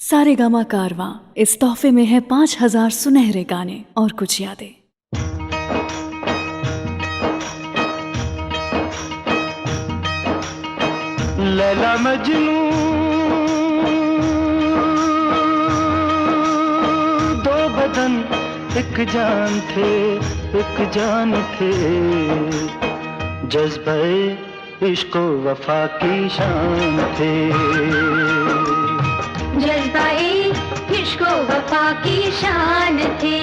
सारेगामा कारवां इस तोहफे में है 5,000 सुनहरे गाने और कुछ यादें। लैला मजनू दो बदन एक जान थे, एक जान थे। जज्बे इश्क वफा की शान थे, जज्बाए इश्क वफा की शान थे।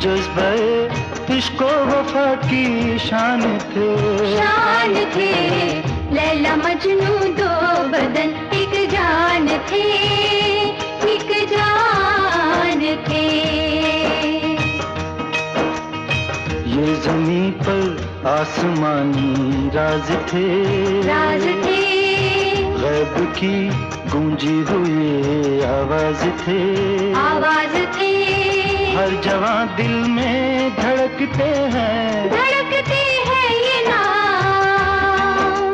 जज्बे इश्क वफा की शान थे, शान थे। लैला मजनू दो बदन एक जान थे, एक जान थे। ये ज़मीं पर आसमानी राज थे, राज थे। गैब की गूंजी हुई आवाज थे, आवाज थे। हर जवां दिल में धड़कते हैं, धड़कते हैं ये नाम।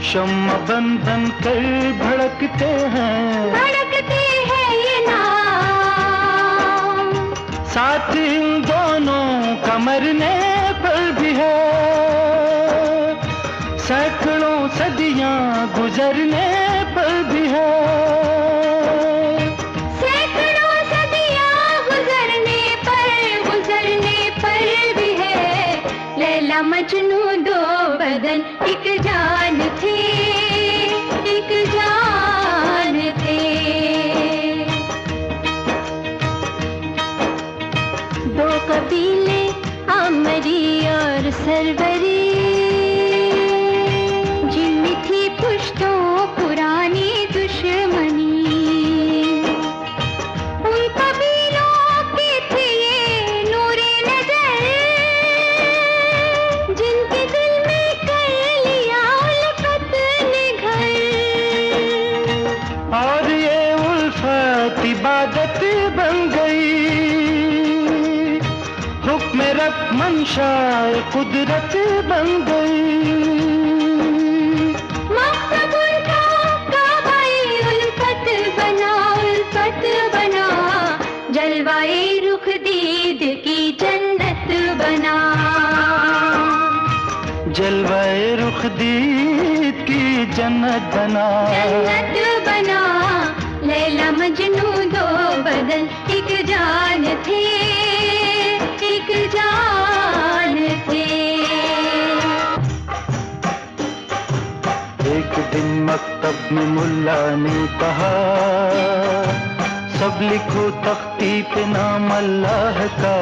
शम्मा बन बन कर भड़कते हैं, भड़कते हैं ये नाम। साथ इन दोनों का मरने पर भी है, सैकड़ों सदियां गुजरने पर भी है। सैकड़ों सदियां गुजरने पर भी है। लैला मजनू दो बदन एक जान थे, एक जान थे। दो कबीले आमरी और सरवरी, जिनमें थी पुश्तों पुरानी दुश्मनी। उन कबीलों के थे ये नूरे नजर, जिनके दिल में कर लिया उल्फत ने घर। और ये उल्फत इबादत बन गई, हुक्म रब मंशाए कुदरत बन गई। मकसद उनका काबाए उल्फत बना, उल्फत बना। जलवाए रुख दीद की जन्नत बना, जलवाए रुख दीद की जन्नत बना। जन्नत बना। लैला मजनू दो बदन एक जान थे, एक जान थे। एक दिन मकतब में मुल्ला ने कहा, सब लिखो तख्ती पे नाम अल्लाह का।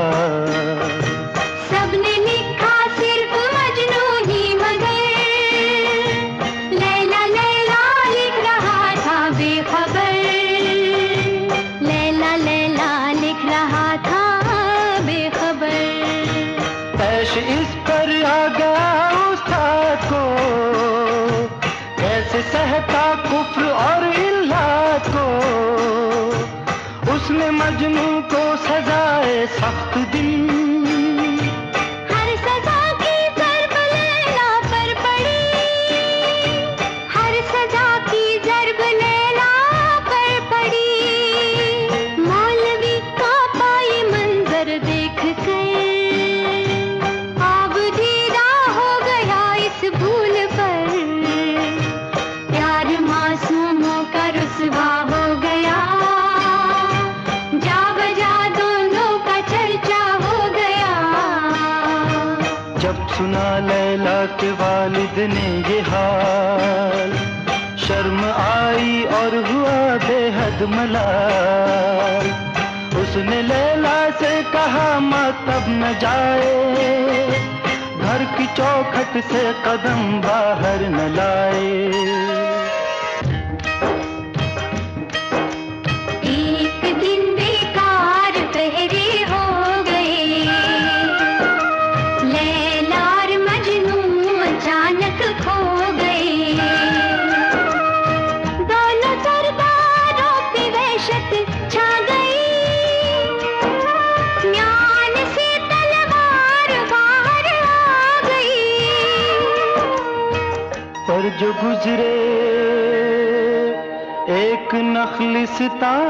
सबने लिखा सिर्फ मजनू ही मगर, लैला लैला लिख रहा था बेखबर। लैला लैला लिख रहा था बेखबर। ऐश इस पर आ गया उस्ताद को, कैसे सहता कुफ्र और इल्लात को। उसने मजनू को सजाए सख्त दिन, हर सजा की ज़र्ब लैला पर पड़ी, हर सजा की ज़र्ब लैला पर पड़ी। मौलवी का पाई मंजर देख कर आब दीदा हो गया इस भूल पर। प्यार मासूमों का रुसवा हो गया, जा बजा दोनों का चर्चा हो गया। जब सुना लैला के वालिद ने ये हाल, शर्म आई और हुआ बेहद मलाल। उसने लैला से कहा मत अब न जाए, घर की चौखट से कदम बाहर न लाए। एक दिन बेकार पहरे हो गए, लैला और मजनू अचानक खो गए। दोनों सरदारों पे वहशत छा गई, म्यान से तलवार बाहर आ गई। पर जो गुजरे एक नखलिस्तान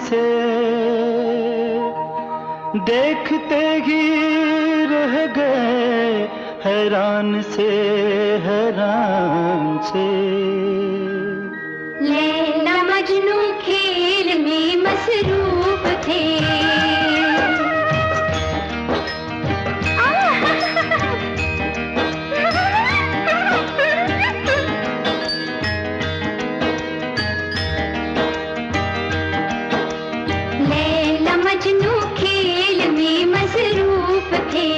से देखते ही रह गए हैरान से, हैरान से। लैला मजनू खेल में मसरूफ थे। लैला मजनू खेल में मसरूफ थे।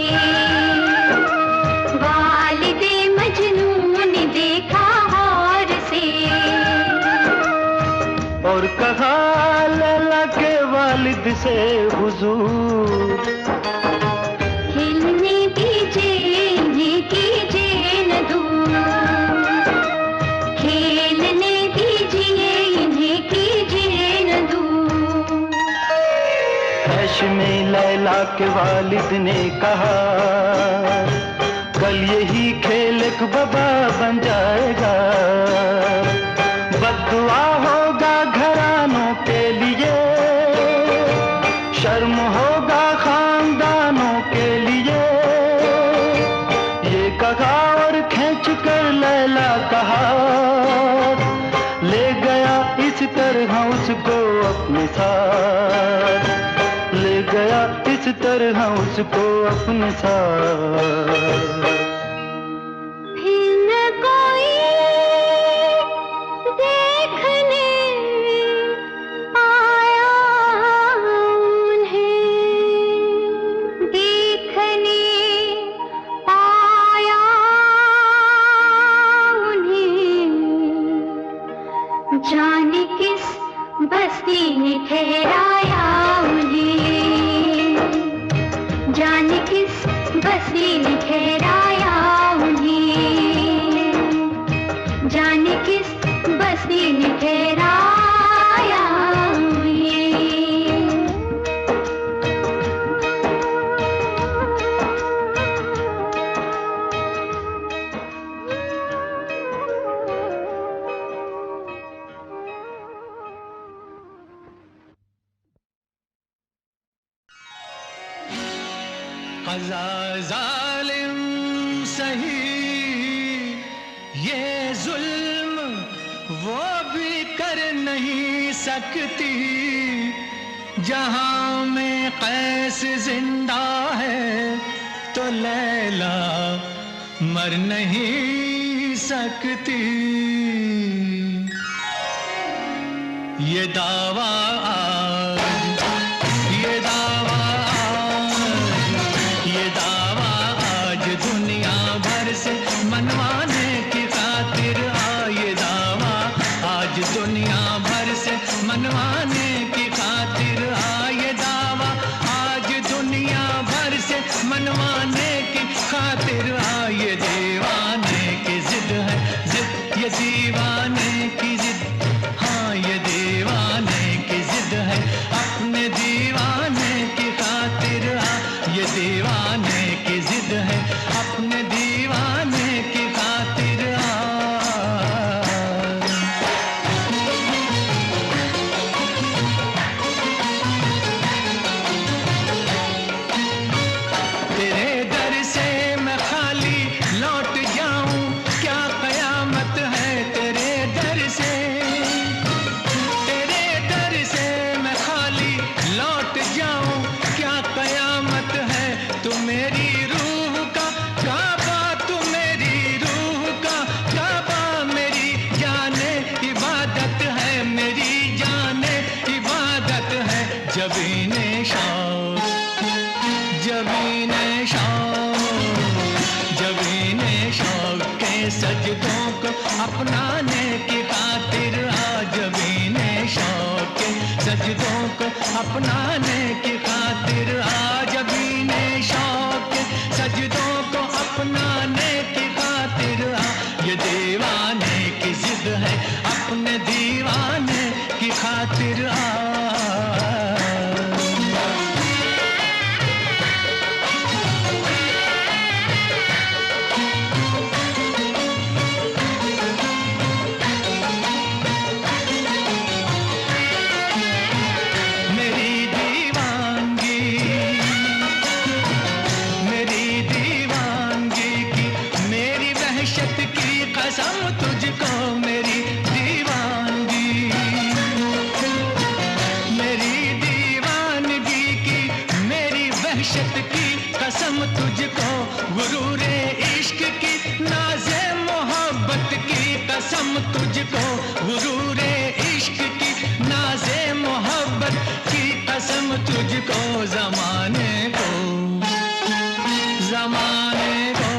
वालिदे मजनू ने देखा हार से और कहा लैला के वालिद से, हुजूर खेलने दीजिए इन्हें, कीजिए न दूर। खेलने दीजिए इन्हें, कीजिए न दूर। ऐश में लैला के वालिद ने कहा, कल यही खेल एक बबा बन जाएगा। बद्दुआ होगा घरानों के लिए, शर्म होगा खानदानों के लिए। ये कहा और खींच कर लैला का हाथ ले गया इस तरह उसको अपने साथ, ले गया इस तरह उसको अपने साथ। फिर न कोई देखने आया उन्हें, देखने आया उन्हें। जाने किस बस्ती ने ठहराया उन्हें, जाने किस बस्ती ने ठहराया उन्हें, जाने किस बस्ती ने ठहराया उन्हें। क़ज़ा ज़ालिम सही, ये जुल्म वो भी कर नहीं सकती। जहां में कैस जिंदा है तो लैला मर नहीं सकती। ये दावा आज, ये दावा दुनिया भर से मनवाने की खातिर। ये दावा आज दुनिया भर से मनवाने की खातिर। ये दावा आज दुनिया भर से मनवाने की खातिर। ये दीवाने की जिद है, जिद ये दीवाने की जिद। हाँ ये दीवाने की जिद है अपने दीवाने की खातिर। ये दीवाने की जिद है अपने दीवाने की खातिर। तेरे दर से मैं खाली लौट जाऊं, क्या कयामत है तेरे दर से। तेरे दर से मैं खाली लौट जाऊं, क्या कयामत है। तू मेरी रूह का काबा, तू मेरी रूह का काबा। मेरी जाने इबादत है, मेरी जाने इबादत है। जबीने शौक, जबीने शौक, जबीने शौक के सजदों को अपनाने की खातिर। जबीने शौक के सजदों को अपनाने की खातिर। जबीने शौक के सजदों को अपनाने की खातिर। ये दीवाने की जिद है अपने दीवाने की खातिर। सुरूरे इश्क की नाज़े मोहब्बत की कसम तुझको ज़माने को, ज़माने को,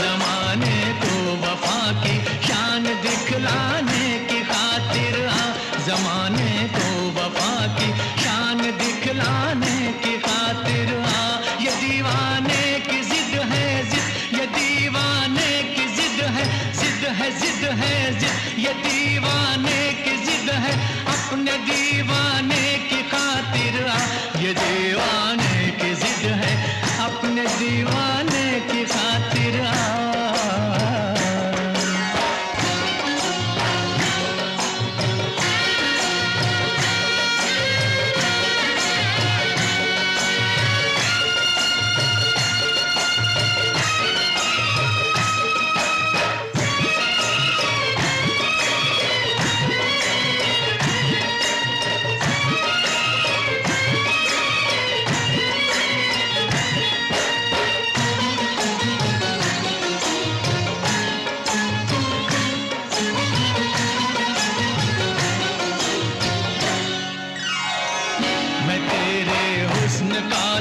ज़माने को वफा की शान दिखलाने की खातिर आ, ज़माने को वफा की शान दिखलाने की खातिर आ। ये दीवाने की जिद है जिद, ये दीवाने की जिद है जिद है जिद है जिद, ये दीवाने की जिद है अपने दीवाने की खातिर आ। ये दीवाने की जिद है अपने दीवाने की खातिर आ।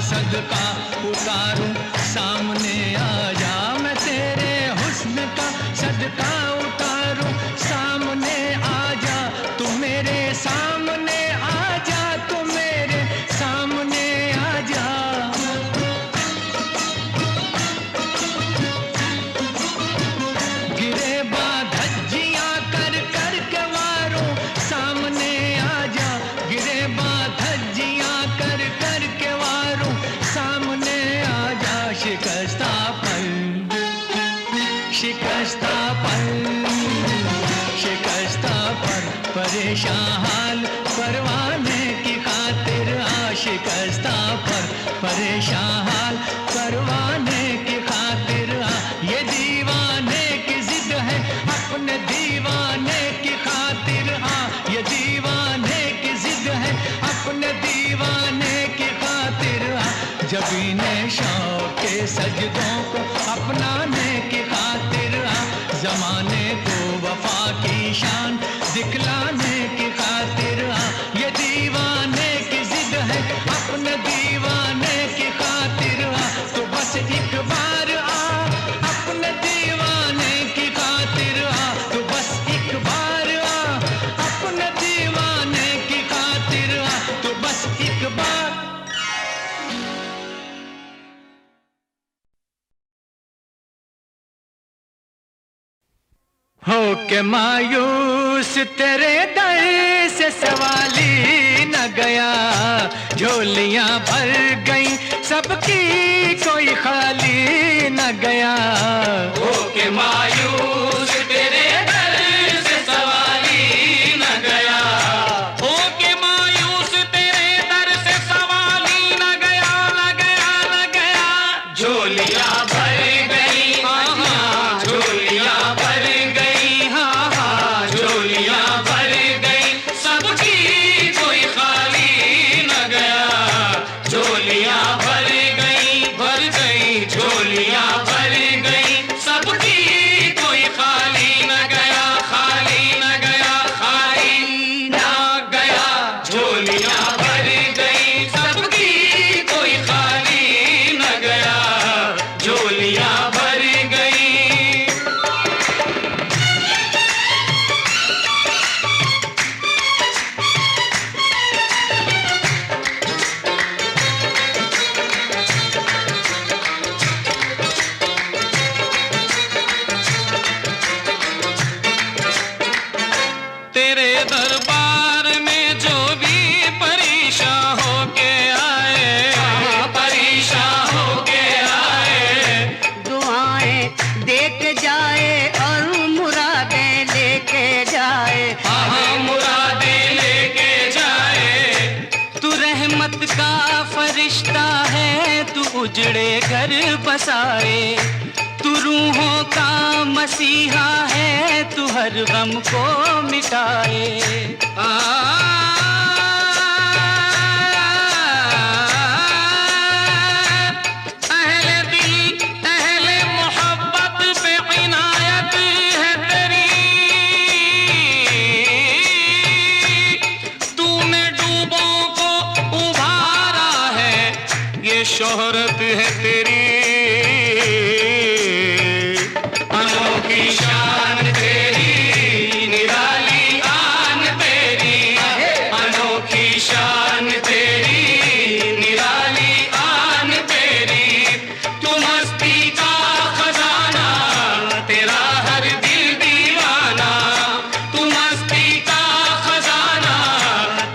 सदका उतारूं सामने आ जा, मैं तेरे हुस्न का सदका उतारूं सामने आ जा, तू मेरे सामने आ जा, तू मेरे सामने आ जा। गिरे बाधज्जियां कर कर के वारों सामने आ जा, गिरे बाधज्जियां कर कर के वारों सामने आ जा। शिकस्ता पल, शिकस्ता पल, शिकस्ता पर परेशान हाल परवाने की खातिर आ। शिकस्ता पर परेशान हाल परवाने की खातिर आ। ये दीवाने की जिद है अपने दीवाने की खातिर आ। ये दीवाने की जिद है अपने दीवाने की खातिर आ। जबीने शौक के सजदों को अपनाने की खातिर आ। जमाने को वफा की शान दिखलाने की खातिर आ। ये दीवाने की जिद है अपने दीवाने की खातिर आ। तो बस एक बार आ अपने दीवाने की खातिर आ। तो बस एक बार आ अपने दीवाने की खातिर आ। तो बस एक बार। हो के मायूस तेरे दर से सवाली न गया, झोलियां भर गई सबकी कोई खाली न गया। हो के मायूस तेरे दर से सवाली न गया, हो के मायूस तेरे दर से सवाली न गया, न गया, न गया। झोलियां भर गई, झोलियां भर गई, हाँ हाँ झोलियां भर गई सबकी कोई खाली न गया। झोलियां भर गई, भर गई झोलियां भर गई सबकी कोई खाली न गया, खाली न गया, खाली न गया। झोलियां भर गई सबकी कोई खाली न गया, झोलियां भर गई। तेरे दरबार में जो भी परेशान होके आए, परेशान होके आए, दुआएं देके जाए और मुरादें लेके जाए, हाँ मुरादें लेके जाए। तू रहमत का फरिश्ता है, तू उजड़े घर बसाए, तू रूहों का मसीहा है, तू हर गम को मिटाए। अहले दिल अहले मोहब्बत पे इनायत है तेरी, शोहरत है तेरी, अनोखी शान तेरी, निराली आन तेरी, अनोखी शान तेरी, निराली आन तेरी, तू मस्ती का खजाना, तेरा हर दिल दीवाना, तू मस्ती का खजाना,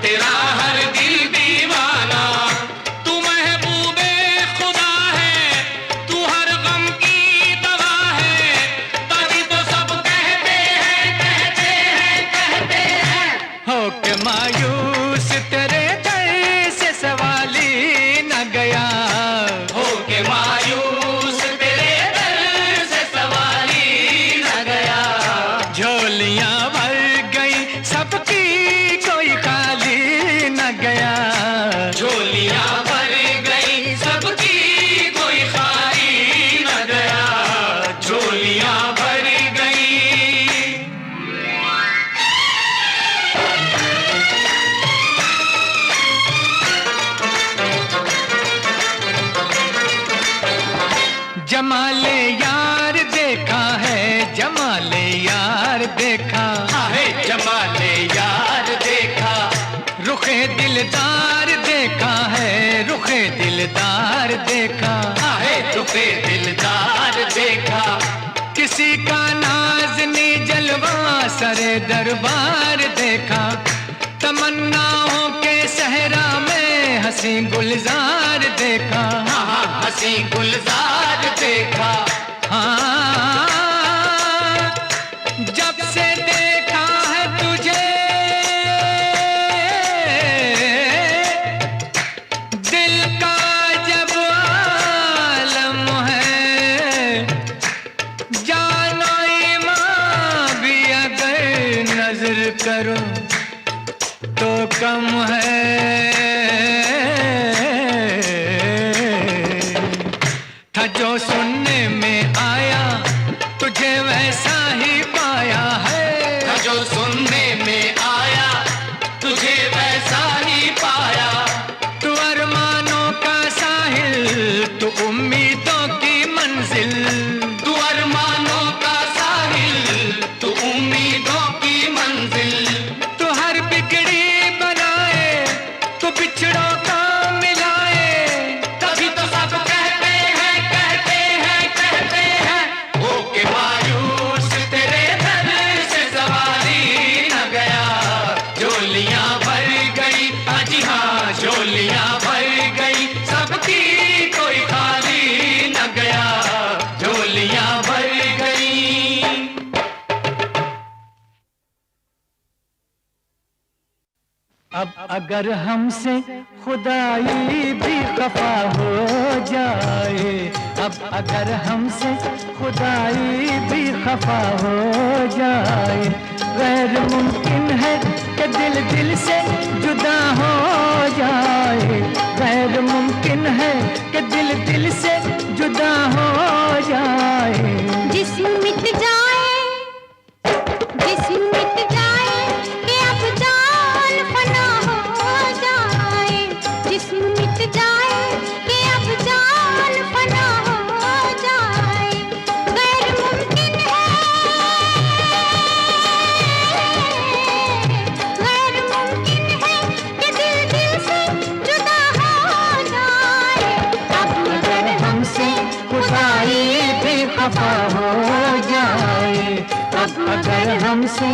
तेरा हर दिल दीवाना, तू महबूबे खुदा है, तू हर गम की दवा है, तभी तो सब कहते हैं हो के मायूस तेरे दर से सवाली न गया, हो के मायूस तेरे दर से सवाली न गया, झोलियां भर गई सबकी कोई खाली न गया, झोलियां भर गई सबकी कोई खाली न गया, झोलियां भर गई। जमाले यार देखा है, जमाले यार देखा है, जमाले यार देखा, रुखे दिलदार देखा है, रुखे दिलदार देखा है, रुखे दिलदार देखा, किसी का नाज़नी जलवा सरे दरबार देखा, तमन्नाओं के सहरा में हंसी गुलजार देखा, हंसी गुलजार देखा, हाँ जब से देखा है तुझे दिल का जब आलम है, जानो ईमान भी अगर नजर करो तो कम है, था जो सुनने में आया तुझे वैसा ही पाया है, था जो सुनने में आया तुझे वैसा ही पाया, तू अरमानों का साहिल, तू उम्मीदों की मंजिल, तू अरमानों का साहिल, तू उम्मीदों की मंजिल, तू हर बिगड़ी बनाए, तू बिछड़ों का मिलाए, तभी तो सब कहते हैं हो के मायूस तेरे दर से सवारी न गया, झोलियां भर गई, जी हाँ झोलियां भर गई, सबकी कोई खाली न गया, झोलियां भर गई। अब अगर हमसे खुदाई भी खफा हो जाए, अब अगर हमसे खुदाई भी खफा हो जाए, गैर मुमकिन है कि दिल दिल से जुदा हो जाए, गैर मुमकिन है कि दिल दिल से जुदा हो जाए, जिस्म मिट जाए, जिस्म मिट जाए कि अब जान फना हो जाए, जिस्म मिट जाए कि अब जान फना हो जाए, गैर मुमकिन है, गैर मुमकिन है कि दिल दिल से जुदा हो जाए, अब अगर हमसे खुदाई भी खफा हो जाए, अब अगर हमसे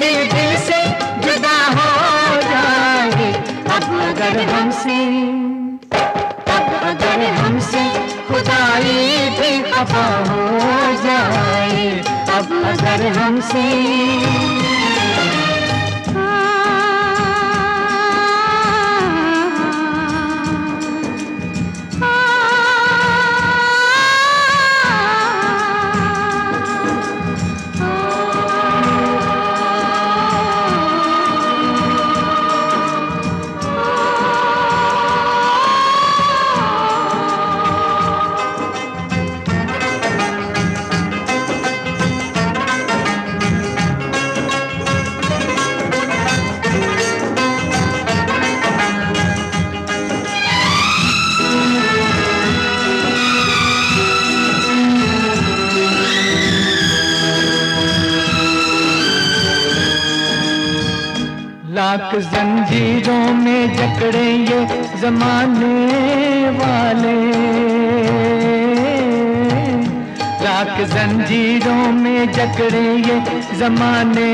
दिल दिल से जुदा हो जाए। अब अगर हमसे खुदाई भी खफा हो जाए। अब अगर हमसे लाख जंजीरों में जकड़े ये जमाने वाले। लाख जंजीरों में जकड़े ये जमाने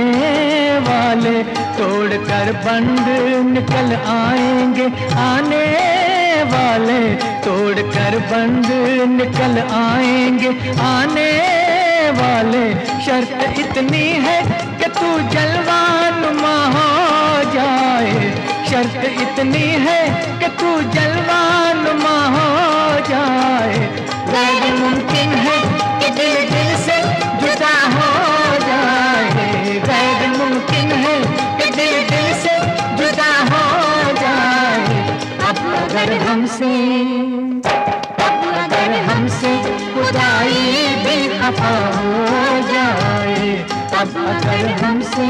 वाले। तोड़कर बंद निकल आएंगे आने वाले। तोड़कर बंद निकल आएंगे आने वाले। शर्त इतनी है कि तू जलवानुमा हो जाए। शर्त इतनी है कि तू जलवानुमा हो जाए। गैर मुमकिन है कि दिल दिल से जुदा हो जाए। गैर मुमकिन है कि दिल दिल से जुदा हो जाए। अब अगर हमसे खुदाई भी खफा हो जाए। अब अगर हमसे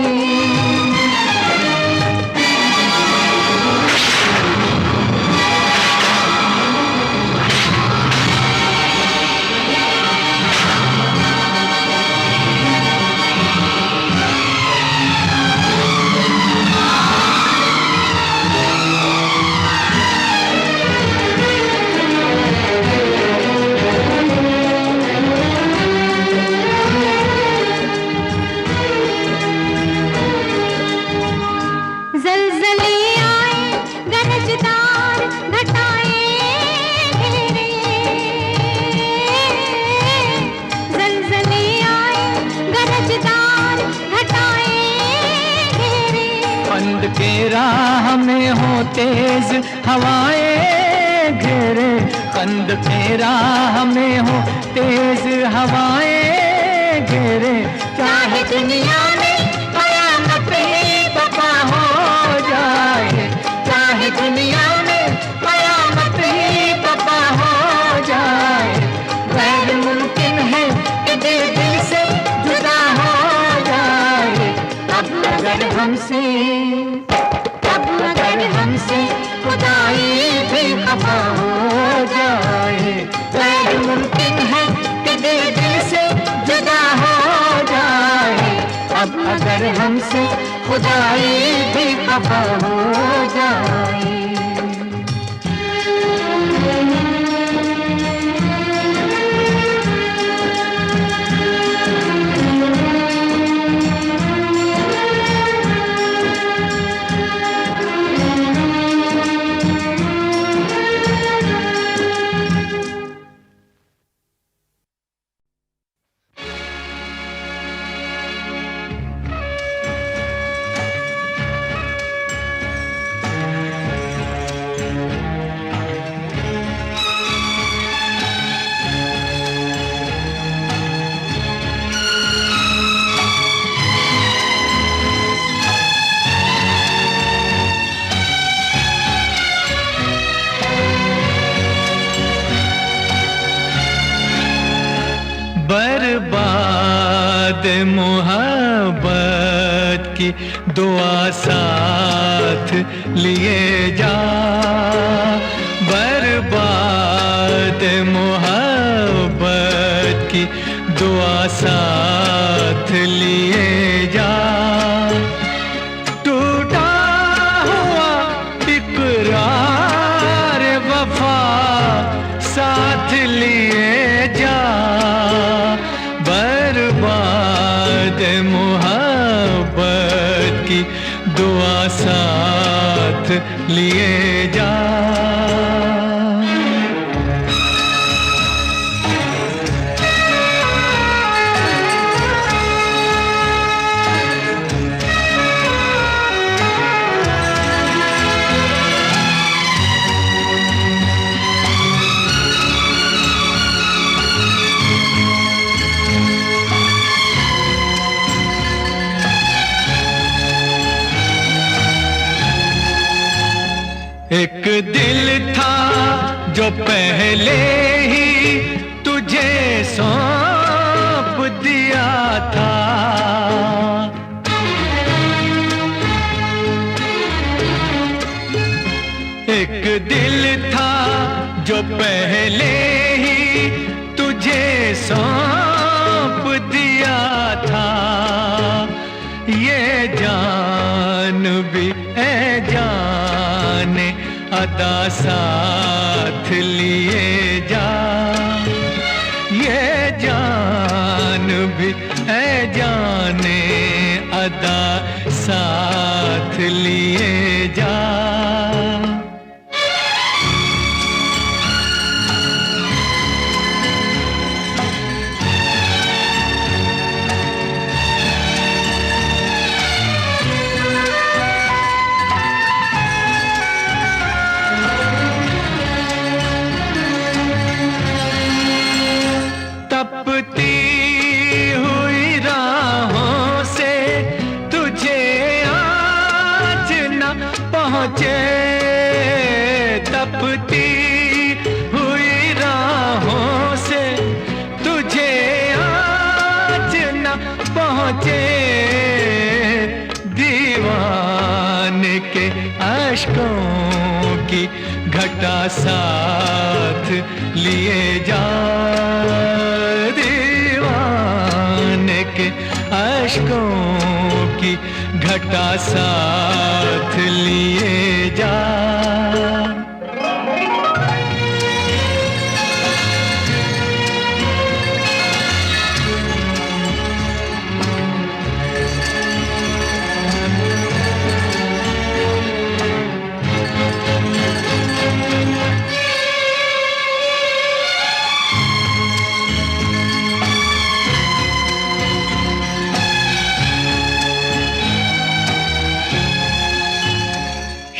के राह में हो तेज हवाएं घेरे। कंद के राह में हो तेज हवाएं घेरे। चाहे दुनिया में कयामत ही बपा हो जाए। चाहे दुनिया में कयामत ही बपा हो जाए। गैर मुमकिन है कि दिल दिल से जुदा हो जाए। अब अगर हमसे खुदाई भी खफा हो जाए। गैर मुमकिन है कि दिल दिल से जुदा हो जाए। अब अगर हमसे खुदाई भी खफा हो जाए। बर्बाद मोहब्बत की दुआ साथ लिए जा। बर्बाद मोहब्बत की दुआ साथ लिए जा। टूटा हुआ इकरार वफा साथ लिए जा। बर्बाद मोहब्बत की दुआ साथ लिए जा। एक दिल था जो पहले ही तुझे सौंप दिया था, एक दिल था जो पहले ही तुझे सौंप दिया था। ये जान भी है जाने अदा साथ लिए जा, ये जान भी है जाने अदा साथ लिए जा। तपती हुई राहों से तुझे आज न पहुँचे, तपती हुई राहों से तुझे आज न पहुँचे। दीवाने के अश्कों की घटा साथ लिए जा, दीवाने के अश्कों की घटा साथ लिए जा।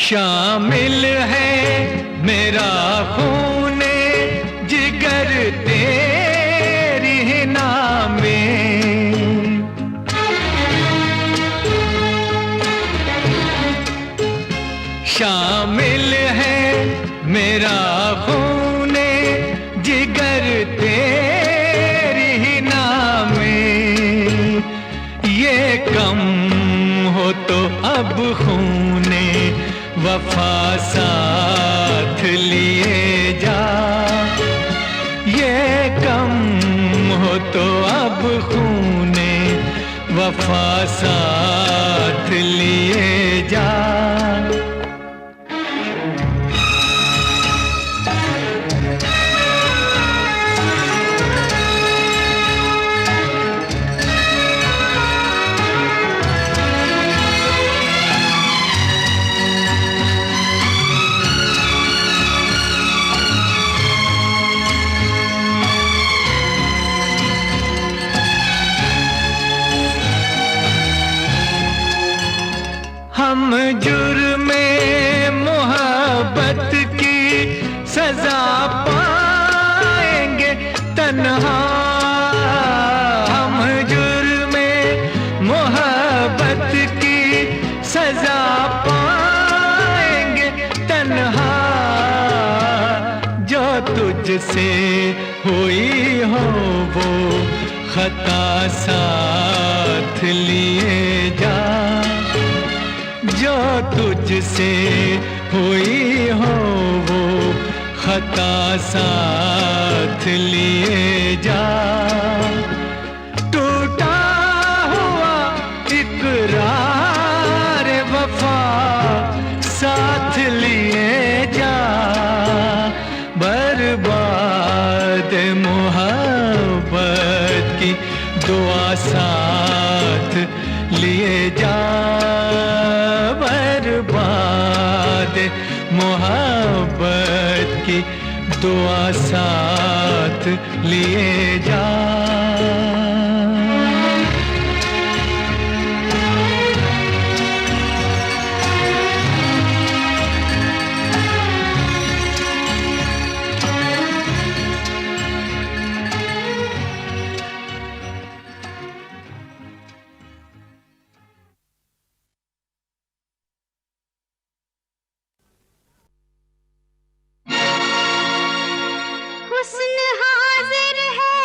शामिल है मेरा खूने जिगर तेरी ही नामे, शामिल है मेरा खूने जिगर तेरी ही नामे। ये कम हो तो अब खूने वफा साथ लिए जा, ये कम हो तो अब खूने वफा साथ लिए जा। हम जुर्मे मोहब्बत की सजा पाएंगे तन्हा, हम जुर्मे मोहब्बत की सजा पाएंगे तन्हा। जो तुझसे हुई हो वो खता साथ लिए जा, जो तुझसे हुई हो वो खता साथ लिए जा। टूटा हुआ इकरार वफा साथ लिए जा, बर्बाद मोहब्बत की दुआ साथ लिए जा। दुआ साथ लिए जा। हुस्न हाजिर है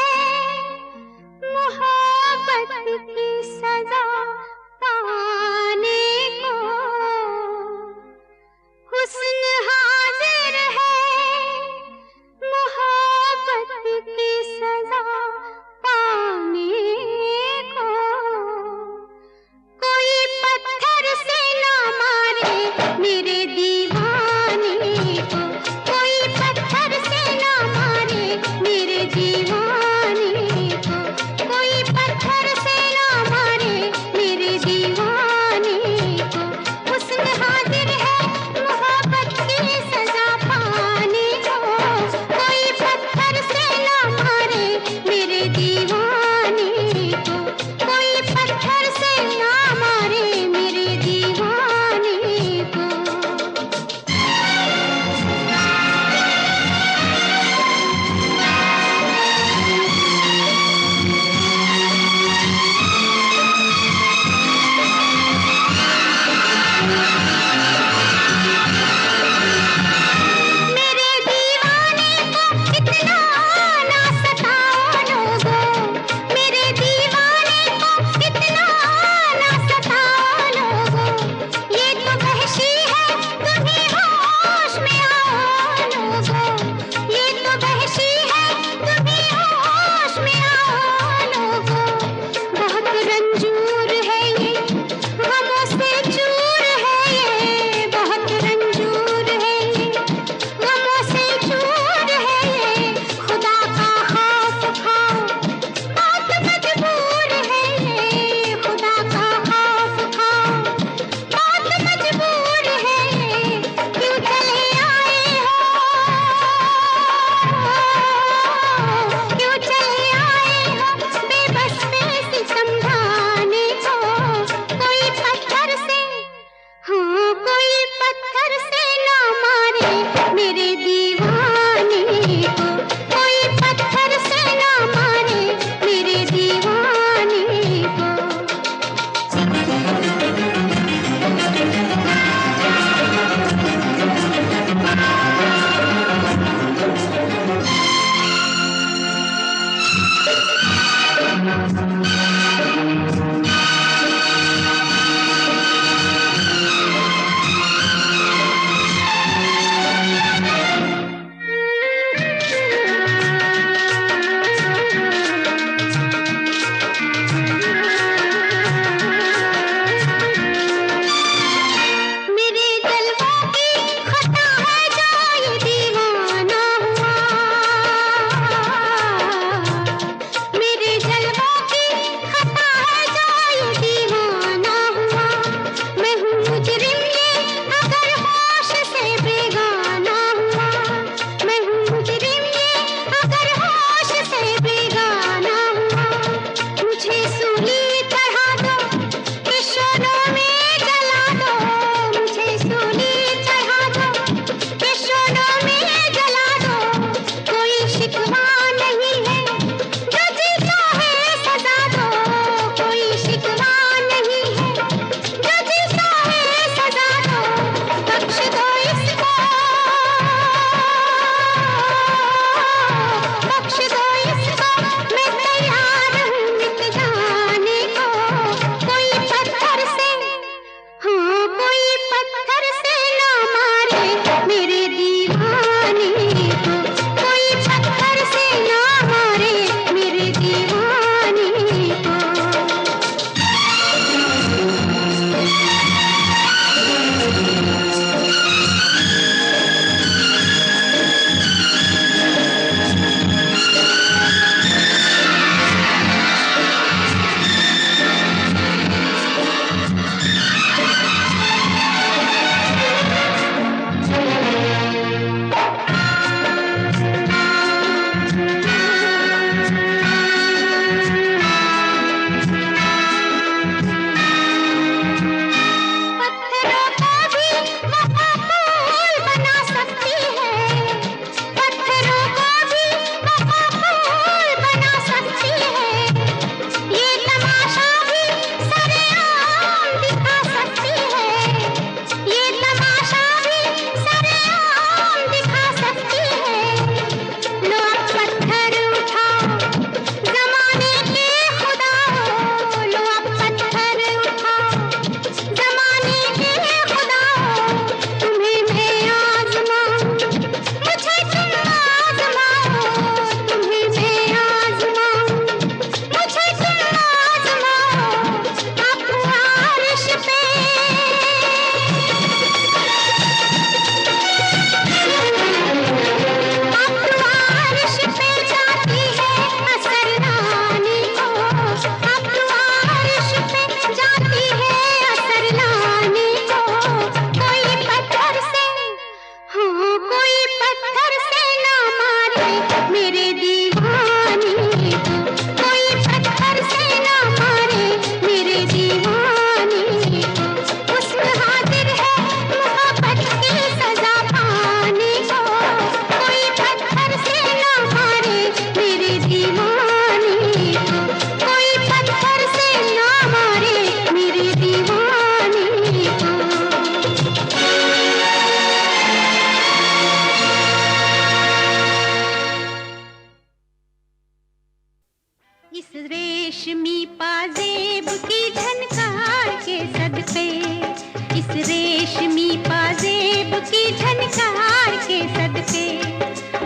की झनकार के सदके,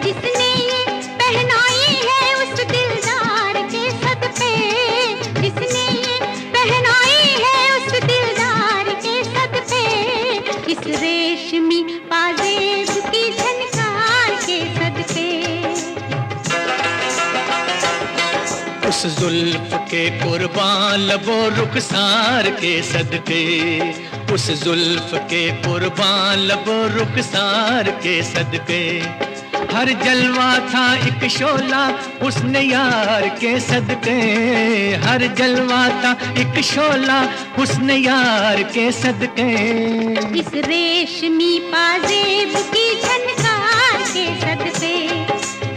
जिसने ये पहनाई है उस दिलदार के सदके, जिसने ये पहनाई है उस दिलदार के सदके, इस रेशमी पाजेब की झनकार के सदके। उस जुल्फ के कुर्बान लबो रुखसार के सदके, उस जुल्फ के कुर्बान लबो रुखसार के सदके, हर जलवा था एक शोला हुस्न यार के सदके, हर जलवा था एक शोला हुस्न यार के सदके। इस रेशमी पाजेब की झनकार के सदके,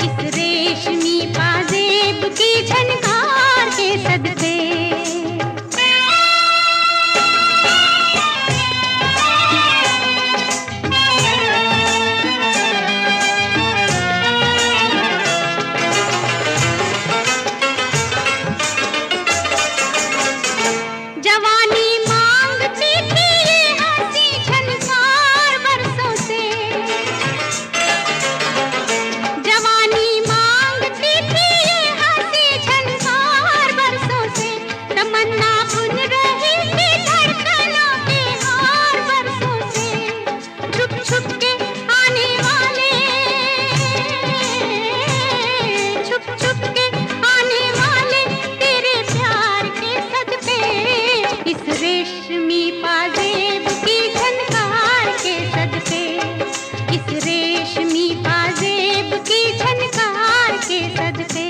इस रेशमी पाजेब की झनकार के सदके। जवानी मांगती थी ये हंसी झनकार बरसों से, जवानी मांगती थी ये हंसी झनकार बरसों से, तमन्ना बुन रही थी धड़कनों के हार बरसों से, छुप छुप के आने वाले, छुप छुप के आने वाले तेरे प्यार के सदके, इस रेशमी पाजेब की झनकार के सदके, इस रेशमी पाजेब की झनकार के सदके।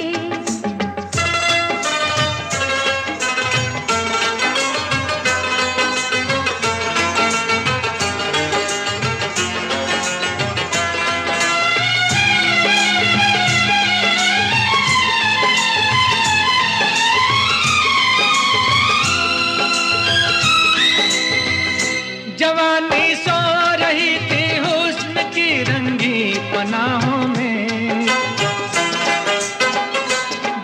जवानी सो रही थी हुस्न की रंगी पनाहों में,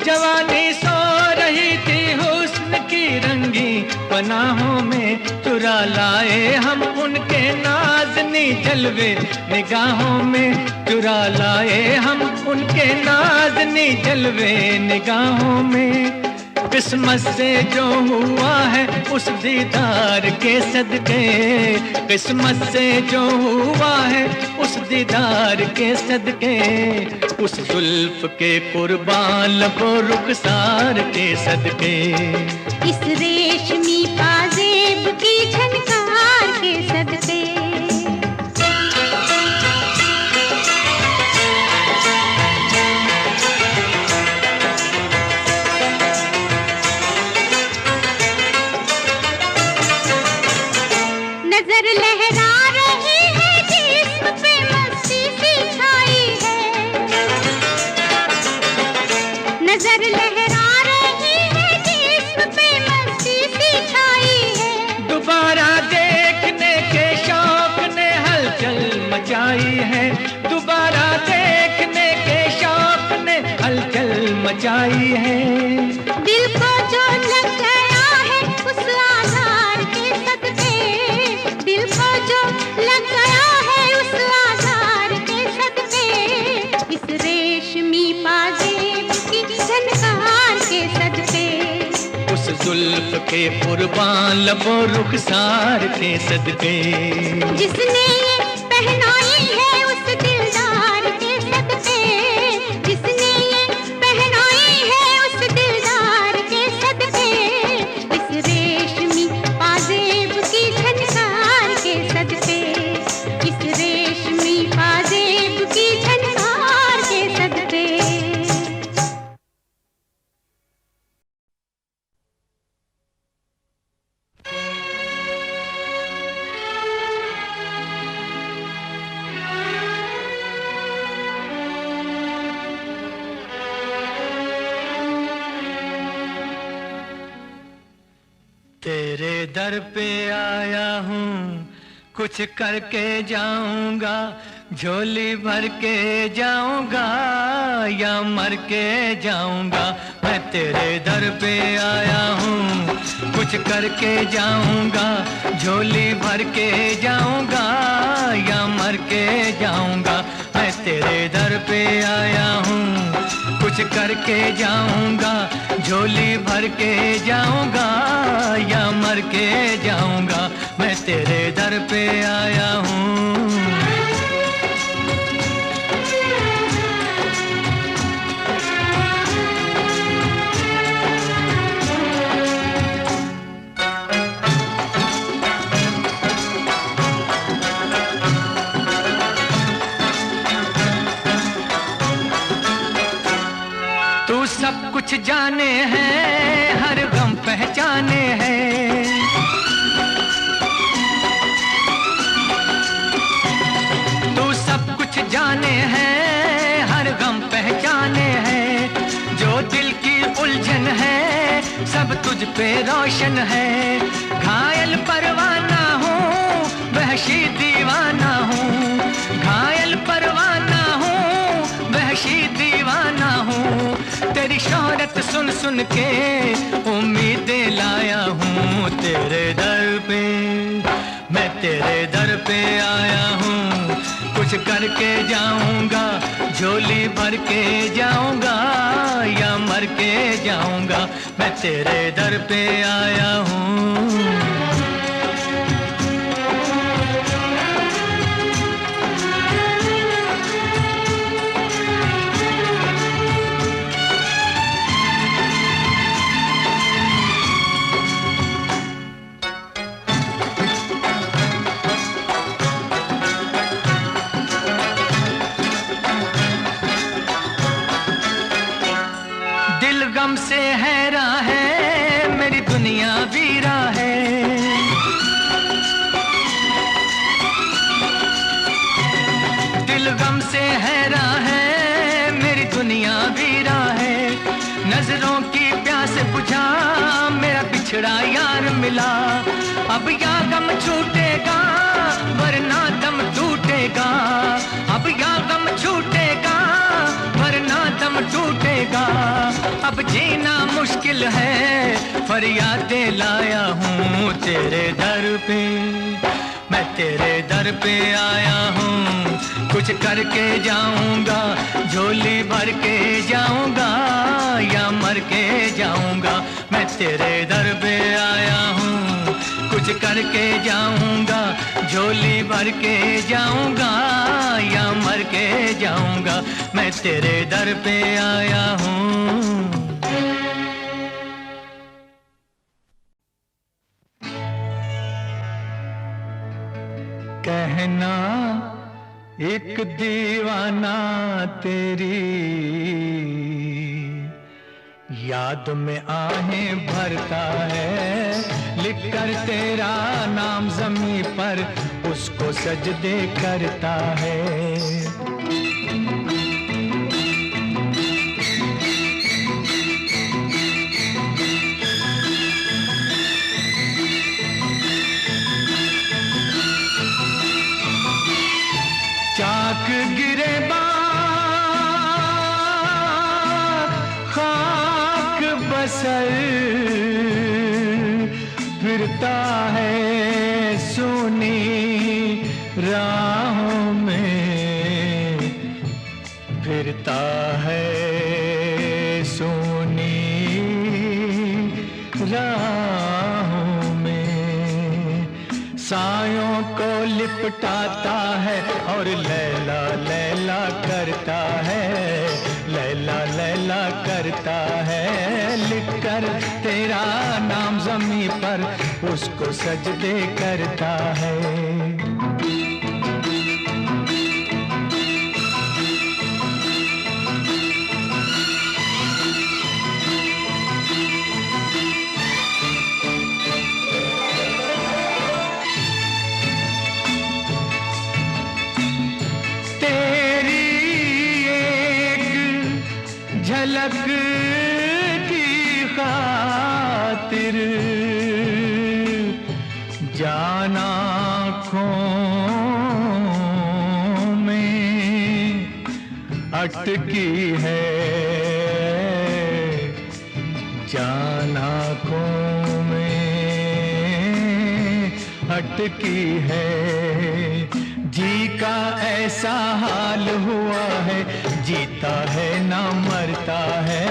जवानी सो रही थी हुस्न की रंगी पनाहों में, चुरा लाए हम उनके नाज़नी जलवे निगाहों में, चुरा लाए हम उनके नाज़नी जलवे निगाहों में। किस्मत से जो हुआ है उस दीदार के सदके, किस्मत से जो हुआ है उस दीदार के सदके, उस जुल्फ के कुर्बान लबो रुखसार के सदके। इस रेशमी पाजेब की झनकार के सदके। नजर लहरा रही है जिस्म पे मस्ती सी छाई है, नजर लहरा रही है जिस्म पे मस्ती सी छाई है, दोबारा देखने के शौक ने हलचल मचाई है, दोबारा देखने के शौक ने हलचल मचाई है। दिल को जो लग गया है उस आधार के सदके, दिल को जो लग गया है उस आधार के सदके, इस रेशमी पाजेब की झनकार के सदके, उस जुल्फ के कुर्बान लबो रुखसार के सदके, जिसने ये पहनाई है उस दिलदार के सदके, जिसने ये पहनाई है उस दिलदार के सदके, इस रेशमी पाजेब की झनकार के सदके, इस रेशमी पाजेब की झनकार के सदके। तेरे दर पे आया हूँ कुछ करके जाऊंगा, झोली भर के जाऊंगा या मर के जाऊंगा, मैं तेरे दर पे आया हूँ, कुछ करके जाऊंगा, झोली भर के जाऊंगा या मर के जाऊंगा। मैं तेरे दर पे आया हूँ, कुछ करके जाऊंगा, झोली भर के जाऊंगा या मर के जाऊंगा। मैं तेरे दर पे आया हूँ। सब कुछ जाने हैं, हर गम पहचाने हैं। तू सब कुछ जाने हैं, हर गम पहचाने हैं। जो दिल की उलझन है, सब तुझ पे रोशन है। घायल परवाना हूँ, वहशी दीवाना हूँ। घायल परवाना हूँ, वहशी दीवाना हूँ। तेरी शोहरत सुन सुन के उम्मीदें लाया हूँ तेरे दर पे। मैं तेरे दर पे आया हूँ, कुछ करके जाऊंगा, झोली भर के जाऊंगा या मर के जाऊंगा। मैं तेरे दर पे आया हूँ। गम से हैरां है, मेरी दुनिया वीरा है। दिल गम से हैरां है, मेरी दुनिया वीरा है। नजरों की प्यास बुझा, मेरा बिछड़ा यार मिला। अब या गम छूटेगा, वरना दम टूटेगा। अब या गम छूटेगा, वरना दम टूटेगा। अब जीना मुश्किल है, फरियादें लाया हूँ तेरे दर पे। मैं तेरे दर पे आया हूँ, कुछ करके जाऊंगा, झोली भर के जाऊंगा या मर के जाऊंगा। मैं तेरे दर पे आया हूँ, कुछ करके जाऊंगा, झोली भर के जाऊंगा या मर के जाऊंगा। मैं तेरे दर पे आया हूँ। कहना एक दीवाना तेरी याद में आहें भरता है। लिखकर तेरा नाम ज़मीं पर उसको सजदे करता है। चाक गिरे खाक बसर फिरता है सोनी राहों में। फिरता है सोनी राहों में। सायों को लिपटाता है और लैला लैला करता है। लैला लैला करता है। लिखकर तेरा नाम ज़मीं पर उसको सजदे करता है। झलक की खातिर जान आँखों में अटकी है। भटकी है। जी का ऐसा हाल हुआ है, जीता है ना मरता है।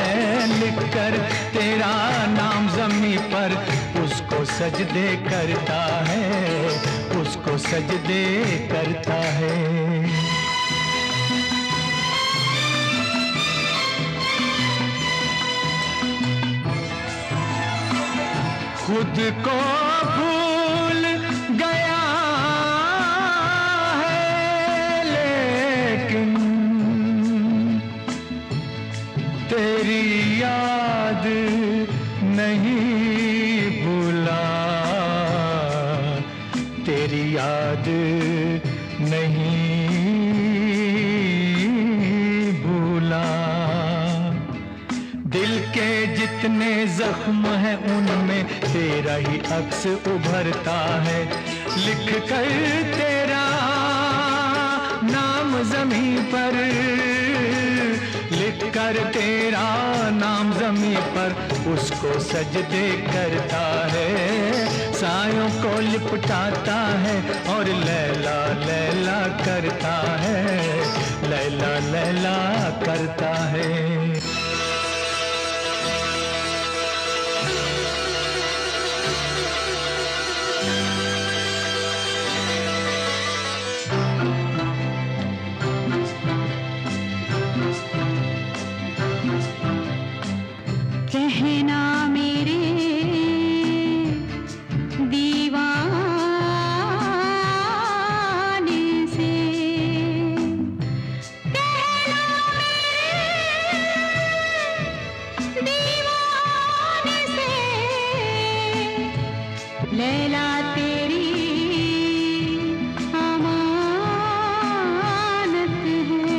लिखकर तेरा नाम ज़मीं पर उसको सजदे करता है, उसको सजदे करता है। खुद को भूल गया है, लेकिन तेरी याद नहीं भूला, तेरी याद नहीं भूला। दिल के जितने जख्म हैं उनमें तेरा ही अक्स उभरता है। लिख कर तेरा नाम ज़मीं पर, लिख कर तेरा नाम ज़मीं पर उसको सजदे करता है। सायों को लिपटाता है और लैला लैला करता है, लैला लैला करता है। कहना मेरे दीवाने से, कहना मेरे दीवाने से, लैला तेरी अमानत है।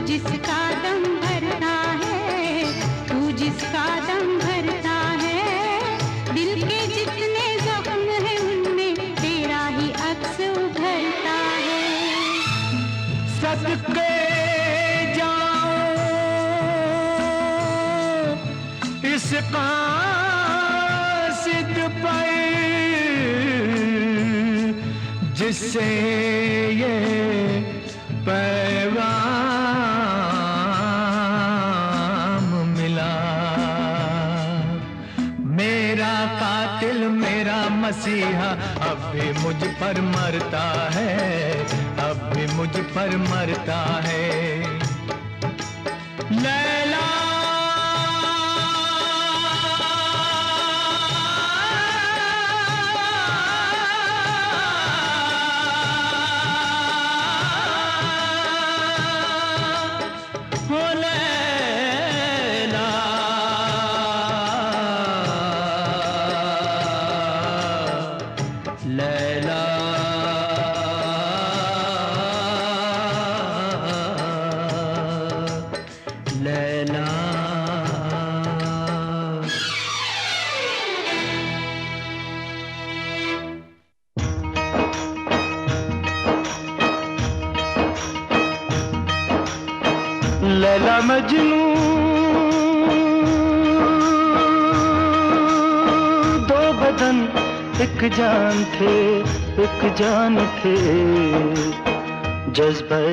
जिसका दम भरता है, तू जिसका दम भरता है। दिल के जितने जख्म हैं उनमें तेरा ही अक्स उभरता है। सदके जाऊं इस कासिद पर जिससे ये पैगाम मिला। मेरा कातिल मेरा मसीहा अब भी मुझ पर मरता है, अब भी मुझ पर मरता है। लैला लैला लैला। लैला मजनू दो बदन एक जान थे, एक जान थे। जज्बे